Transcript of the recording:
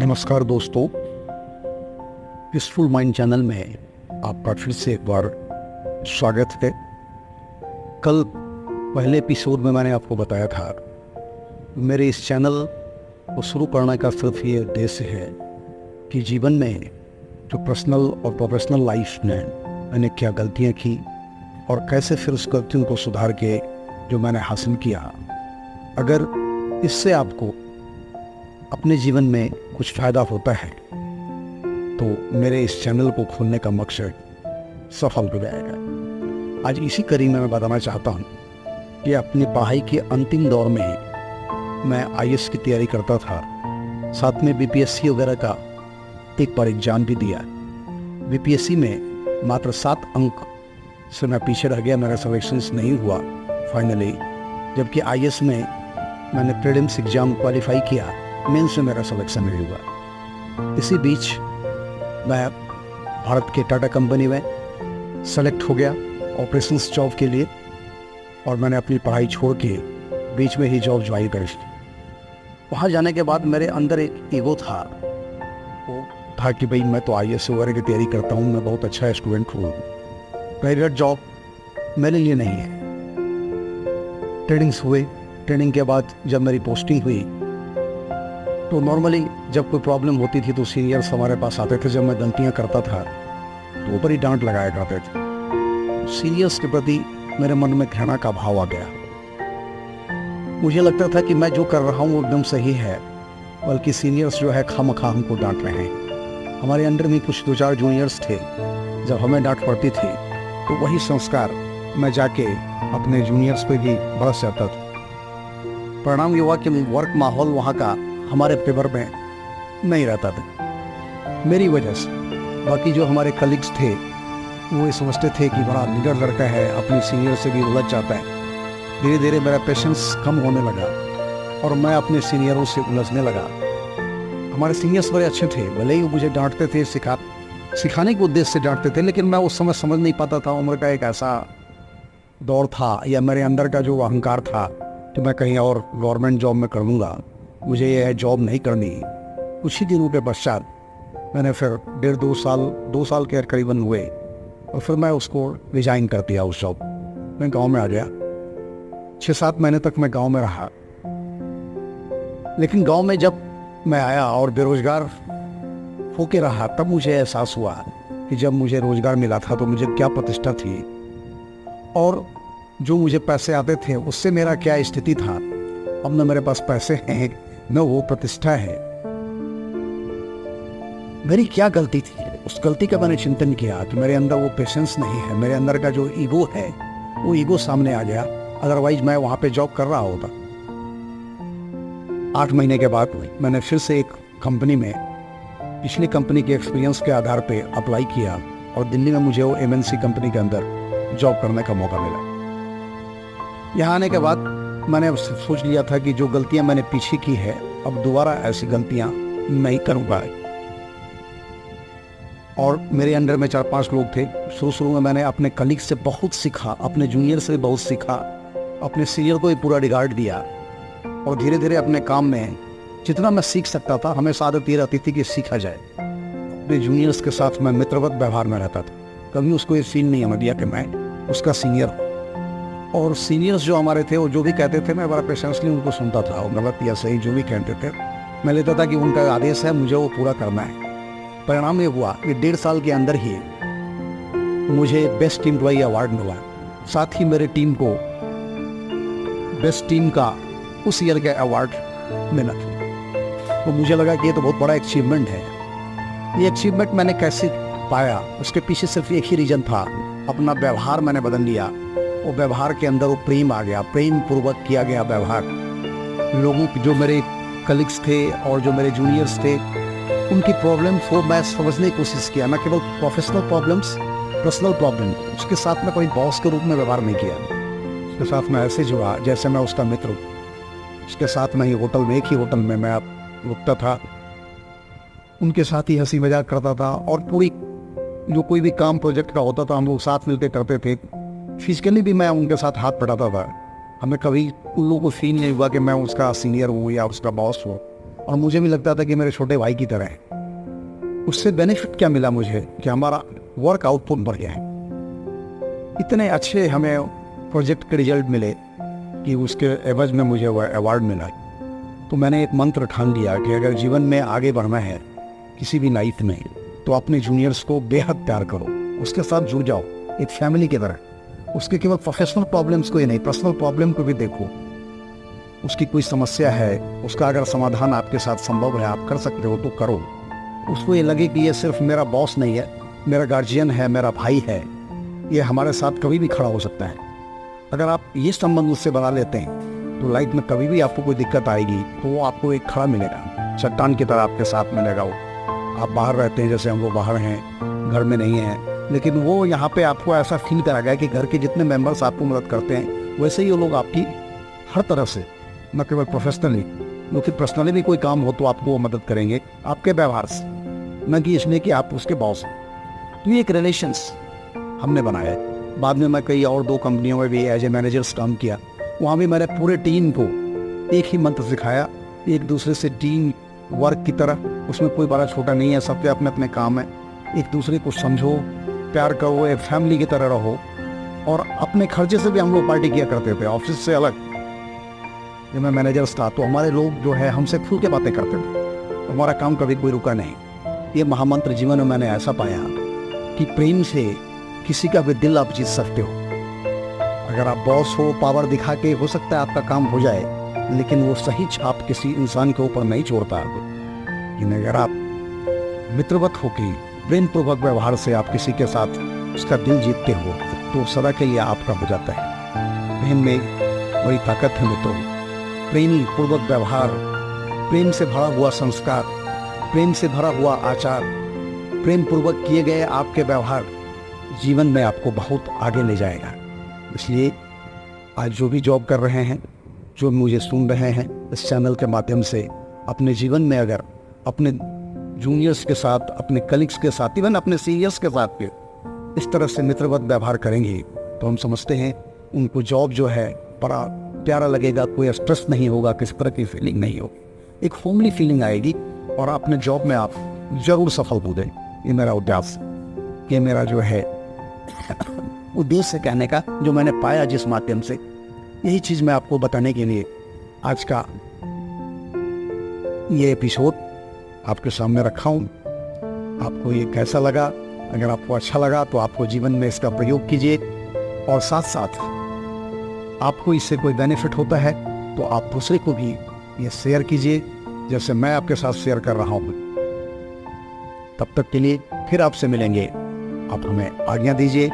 नमस्कार दोस्तों, peaceful mind channel में आपका फिर से एक बार स्वागत है। कल पहले एपिसोड में मैंने आपको बताया था मेरे इस चैनल को शुरू करने का सिर्फ ये उद्देश्य है कि जीवन में जो पर्सनल और प्रोफेशनल लाइफ में मैंने क्या गलतियाँ की और कैसे फिर उस गलतियों को सुधार के जो मैंने हासिल किया, अगर इससे आपको अपने जीवन में कुछ फ़ायदा होता है तो मेरे इस चैनल को खोलने का मकसद सफल हो जाएगा। आज इसी कड़ी में मैं बताना चाहता हूँ कि अपनी पढ़ाई के अंतिम दौर में ही मैं आईएएस की तैयारी करता था, साथ में बीपीएससी वगैरह का एक बार एग्जाम भी दिया। बीपीएससी में मात्र 7 अंक से मैं पीछे रह गया, मेरा सिलेक्शंस नहीं हुआ फाइनली, जबकि आईएएस में मैंने प्रीलिम्स एग्ज़ाम क्वालिफाई किया, मेंस में मेरा सिलेक्शन नहीं हुआ। इसी बीच मैं भारत के टाटा कंपनी में सेलेक्ट हो गया ऑपरेशंस जॉब के लिए, और मैंने अपनी पढ़ाई छोड़ के बीच में ही जॉब ज्वाइन करी। वहाँ जाने के बाद मेरे अंदर एक ईगो था, वो था कि भाई मैं तो आईएएस वगैरह की तैयारी करता हूँ, मैं बहुत अच्छा स्टूडेंट हूँ, प्राइवेट जॉब मेरे लिए नहीं है। ट्रेनिंग्स हुए, ट्रेनिंग के बाद जब मेरी पोस्टिंग हुई तो नॉर्मली जब कोई प्रॉब्लम होती थी तो सीनियर्स हमारे पास आते थे। जब मैं गलतियां करता था तो ऊपर ही डांट लगाया करते थे। सीनियर्स के प्रति मेरे मन में घृणा का भाव आ गया। मुझे लगता था कि मैं जो कर रहा हूँ वो एकदम सही है, बल्कि सीनियर्स जो है खामखा हमको डांट रहे हैं। हमारे अंडर में कुछ 2-4 जूनियर्स थे, जब हमें डांट पड़ती थी तो वही संस्कार मैं जाके अपने जूनियर्स पे भी बरस जाता था। परिणाम ये हुआ कि वर्क माहौल वहाँ का हमारे फेवर में नहीं रहता था मेरी वजह से। बाकी जो हमारे कलीग्स थे वो ये समझते थे कि बड़ा लीडर लड़का है, अपनी सीनियर से भी उलझ जाता है। धीरे धीरे मेरा पेशेंस कम होने लगा और मैं अपने सीनियरों से उलझने लगा। हमारे सीनियर्स बड़े अच्छे थे, भले ही वो मुझे डांटते थे, सिखाने के उद्देश्य से डांटते थे, लेकिन मैं उस समय समझ नहीं पाता था। उम्र का एक ऐसा दौर था, या मेरे अंदर का जो अहंकार था कि मैं कहीं और गवर्नमेंट जॉब में कर लूँगा, मुझे यह जॉब नहीं करनी। कुछ ही दिनों के पश्चात मैंने फिर 2 साल के करीबन हुए और फिर मैं उसको रिजाइन कर दिया उस जॉब। मैं गांव में आ गया। 6-7 महीने तक मैं गांव में रहा, लेकिन गांव में जब मैं आया और बेरोजगार होके रहा, तब मुझे एहसास हुआ कि जब मुझे रोजगार मिला था तो मुझे क्या प्रतिष्ठा थी और जो मुझे पैसे आते थे उससे मेरा क्या स्थिति था। अब न मेरे पास पैसे हैं, न वो प्रतिष्ठा है। मेरी क्या गलती थी? उस गलती का मैंने चिंतन किया कि मेरे अंदर वो पेशेंस नहीं है, मेरे अंदर का जो ईगो है वो ईगो सामने आ गया। अदरवाइज मैं वहाँ पे जॉब कर रहा होता। 8 महीने के बाद मैंने फिर से एक कंपनी में पिछली कंपनी के एक्सपीरियंस के आधार पे अप्लाई किया और दिल्ली में मुझे वो एमएनसी कंपनी के अंदर जॉब करने का मौका मिला। यहाँ आने के बाद मैंने सोच लिया था कि जो गलतियां मैंने पीछे की है, अब दोबारा ऐसी गलतियां नहीं करूँगा। और मेरे अंडर में 4-5 लोग थे। शुरू में मैंने अपने कलीग से बहुत सीखा, अपने जूनियर से बहुत सीखा, अपने सीनियर को भी पूरा रिगार्ड दिया, और धीरे धीरे अपने काम में जितना मैं सीख सकता था, हमेशा आदत ये रहती थी कि सीखा जाए। अपने जूनियर्स के साथ मैं मित्रवत व्यवहार में रहता था, कभी उसको ये फील नहीं होने दिया कि मैं उसका सीनियर हूँ। और सीनियर्स जो हमारे थे वो जो भी कहते थे मैं बड़ा पेशेंसली उनको सुनता था, और गलत या सही जो भी कहते थे मैं लेता था कि उनका आदेश है, मुझे वो पूरा करना है। परिणाम ये हुआ कि 1.5 साल के अंदर ही मुझे बेस्ट एम्प्लॉई अवार्ड मिला। साथ ही मेरे टीम को बेस्ट टीम का उस ईयर का अवार्ड मिला। तो मुझे लगा कि ये तो बहुत बड़ा अचीवमेंट है। ये अचीवमेंट मैंने कैसे पाया? उसके पीछे सिर्फ एक ही रीज़न था, अपना व्यवहार मैंने बदल लिया। वो व्यवहार के अंदर वो प्रेम आ गया, प्रेम पूर्वक किया गया व्यवहार। लोगों जो मेरे कलीग्स थे और जो मेरे जूनियर्स थे, उनकी प्रॉब्लम्स को मैं समझने की कोशिश किया, न केवल प्रोफेशनल प्रॉब्लम्स, पर्सनल प्रॉब्लम। उसके साथ में कोई बॉस के रूप में व्यवहार नहीं किया। उसके साथ मैं ऐसे जुड़ा जैसे मैं उसका मित्र हूँ। उसके साथ में ही होटल में, एक ही होटल में मैं रुकता था, उनके साथ ही हंसी मजाक करता था, और पूरी जो कोई भी काम प्रोजेक्ट का होता था हम लोग साथ मिलकर करते थे। फिजिकली भी मैं उनके साथ हाथ बटाता था। हमें कभी उन लोगों को फील नहीं हुआ कि मैं उसका सीनियर हूँ या उसका बॉस हूँ। और मुझे भी लगता था कि मेरे छोटे भाई की तरह है। उससे बेनिफिट क्या मिला मुझे कि हमारा वर्क आउटपुट बढ़ गया है। इतने अच्छे हमें प्रोजेक्ट के रिजल्ट मिले कि उसके एवज में मुझे अवार्ड मिला। तो मैंने एक मंत्र ठान लिया कि अगर जीवन में आगे बढ़ना है किसी भी लाइफ में, तो अपने जूनियर्स को बेहद प्यार करो, उसके साथ जुड़ जाओ एक फैमिली की तरह। उसके केवल प्रोफेशनल प्रॉब्लम्स को ही नहीं, पर्सनल प्रॉब्लम को भी देखो। उसकी कोई समस्या है, उसका अगर समाधान आपके साथ संभव है, आप कर सकते हो तो करो। उसको ये लगे कि ये सिर्फ मेरा बॉस नहीं है, मेरा गार्जियन है, मेरा भाई है, ये हमारे साथ कभी भी खड़ा हो सकता है। अगर आप ये संबंध उससे बना लेते हैं तो लाइफ में कभी भी आपको कोई दिक्कत आएगी तो वो आपको एक खड़ा मिलेगा, चट्टान की तरह आपके साथ मिलेगा। वो आप बाहर रहते हैं, जैसे हम वो बाहर हैं, घर में नहीं हैं, लेकिन वो यहाँ पे आपको ऐसा फील कराएगा कि घर के जितने मेंबर्स आपको मदद करते हैं वैसे ही वो लोग आपकी हर तरफ से, न केवल प्रोफेशनली, क्योंकि पर्सनली भी कोई काम हो तो आपको वो मदद करेंगे आपके व्यवहार से, न कि इसलिए कि आप उसके बॉस हैं। तो ये एक रिलेशंस हमने बनाया है। बाद में मैं कई और 2 कंपनियों में भी एज ए मैनेजर्स काम किया। वहाँ भी मैंने पूरे टीम को एक ही मंत्र सिखाया, एक दूसरे से टीम वर्क की तरह। उसमें कोई बड़ा छोटा नहीं है, सबके अपने अपने काम है। एक दूसरे को समझो, प्यार करो, एक फैमिली की तरह रहो। और अपने खर्चे से भी हम लोग पार्टी किया करते थे, ऑफिस से अलग। जब मैं मैनेजर्स था तो हमारे लोग जो है हमसे खुल के बातें करते थे, हमारा काम कभी कोई रुका नहीं। ये महामंत्र जीवन में मैंने ऐसा पाया कि प्रेम से किसी का भी दिल आप जीत सकते हो। अगर आप बॉस हो, पावर दिखा के हो सकता है आपका काम हो जाए, लेकिन वो सही छाप किसी इंसान के ऊपर नहीं छोड़ता। लेकिन अगर आप मित्रवत होकर प्रेम पूर्वक व्यवहार से आप किसी के साथ उसका दिल जीतते हो तो सदा के लिए आपका हो जाता है। प्रेम में बड़ी ताकत है मित्रों। प्रेमी पूर्वक व्यवहार, प्रेम से भरा हुआ संस्कार, प्रेम से भरा हुआ आचार, प्रेम पूर्वक किए गए आपके व्यवहार जीवन में आपको बहुत आगे ले जाएगा। इसलिए आज जो भी जॉब कर रहे हैं, जो मुझे सुन रहे हैं इस चैनल के माध्यम से, अपने जीवन में अगर अपने जूनियर्स के साथ, अपने कलीग्स के साथ, इवन अपने सीनियर्स के साथ भी इस तरह से मित्रवत व्यवहार करेंगे तो हम समझते हैं उनको जॉब जो है बड़ा प्यारा लगेगा, कोई स्ट्रेस नहीं होगा, किसी तरह की फीलिंग नहीं होगी, एक होमली फीलिंग आएगी और अपने जॉब में आप जरूर सफल हो गए। ये मेरा उद्देश्य, ये मेरा जो है उद्देश्य कहने का, जो मैंने पाया जिस माध्यम से, यही चीज़ मैं आपको बताने के लिए आज का ये एपिसोड आपके सामने रखा हूँ। आपको ये कैसा लगा? अगर आपको अच्छा लगा तो आपको जीवन में इसका प्रयोग कीजिए, और साथ साथ आपको इससे कोई बेनिफिट होता है तो आप दूसरे को भी ये शेयर कीजिए, जैसे मैं आपके साथ शेयर कर रहा हूँ। तब तक के लिए फिर आपसे मिलेंगे। आप हमें आज्ञा दीजिए।